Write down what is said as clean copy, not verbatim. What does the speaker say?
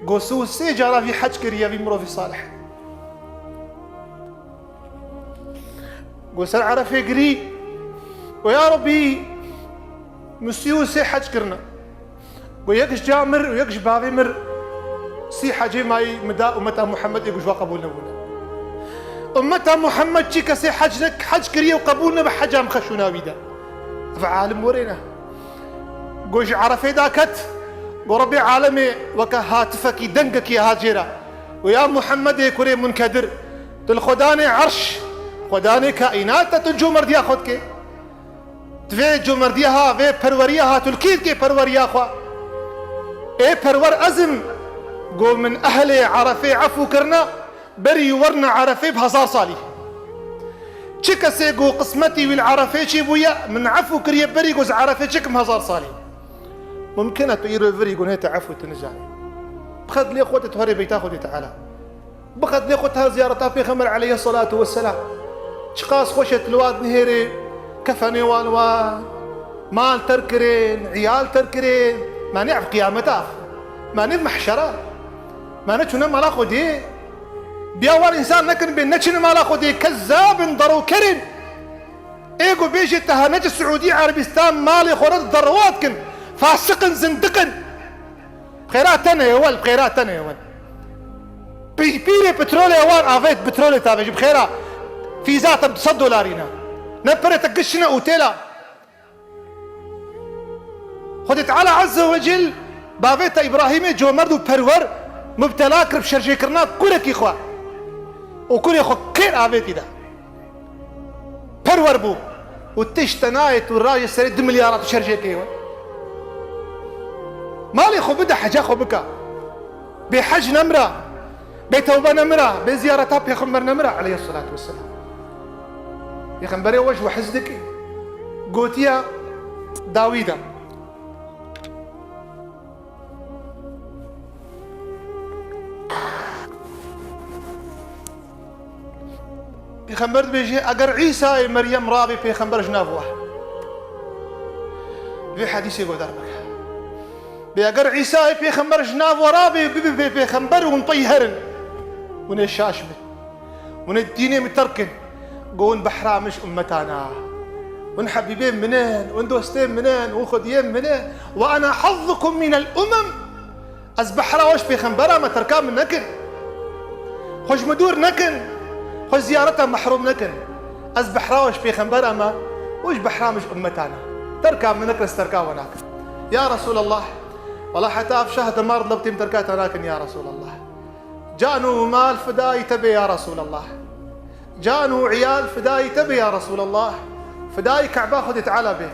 قوسو سي جارا في حج كريا في مرو في صالح قوسر عرفه قري ويا ربي مسيو سي حج كرنا ويكش جامر ويكش بابي مر سي حجي ماي مدا أمتا محمد يقوش وقبولنا بونا أمتا محمد شي كسي حجك حج كريا وقبولنا بحجا مخشونا ويدا فعالم ورينا قوش عرفه داكت وربي عالمي وكا هاتفك دنقك يا هاجرة ويا محمد يكوري منكدر تلخداني عرش خداني كائنات تلجو مرديا خدك تفي جو مرديها في پروريها تلكيد كي پروريا خوا اي پرور ازم قو من اهل عرفه عفو كرنا بري ورنا عرفه بهزار صالي چكسي قو قسمتي والعرفه چي بويا من عفو كريا بري قوز عرفه چكم هزار صالي ممكن تيرو فري يقول هيك عفو تنجاني بخد لي اخوتي تهري بيتا خذي تعالى بخد لي اخوتها زيارتها في خمر عليه الصلاه والسلام شقاص خوشت الواد نهيري كفني والوان مال تركرين عيال تركرين ما نعرف قيامتها ما نعرف محشره ما نتشنا مالا خدي بيوان انسان نكن بين نتشنا مالا خدي كذاب ضرو كرن ايقو بيجي تهانج السعوديه عربستان مالي خورد ضروات كن فاسق زندق خيرات انا يا ولد خيرات انا يا ولد بيري بترول يا ولد افيت بترول تابج بخيرا في ذات $100 نبرة تقشنا اوتيلا خد تعالى عز وجل بافيت ابراهيم جو مردو برور مبتلاك بشرجي كرنا كلك اخوة وكل اخوة كير افيت ده برور بو وتشتنايت والراجل سريد 2 مليارات وشرجي كيوان مالي خو بدا حاجة خو بكا بحج نمرة بتوبة نمرة بزيارتها بيخمر نمرة عليه الصلاة والسلام يخمبري وجه وحزدك قوتيا داويدا بيخمبر بيجي اقر عيسى مريم رابي بيخمبر جنابوه في حديث يقول دربك بيقر عيسى بيخمبر جناب ورابي بيخمبر ونطيهرن ونشاشمه ونديني متركن قون بحرا مش امتانا ونحبيبين منين وندوستين منين وخديين منين وانا حظكم من الامم از بحرا وش بيخمبرها ما تركان من نكن خوش مدور نكن خوش زيارتها محروم نكن از بحرا وش بيخمبرها ما وش بحرا مش امتانا تركان من نكن استركان وناك يا رسول الله والله حتى في شهد مرض لبتيم تركات لكن يا رسول الله جانوا مال فداي تبي يا رسول الله جانوا عيال فداي تبي يا رسول الله فداي كعبة خذ تعالى به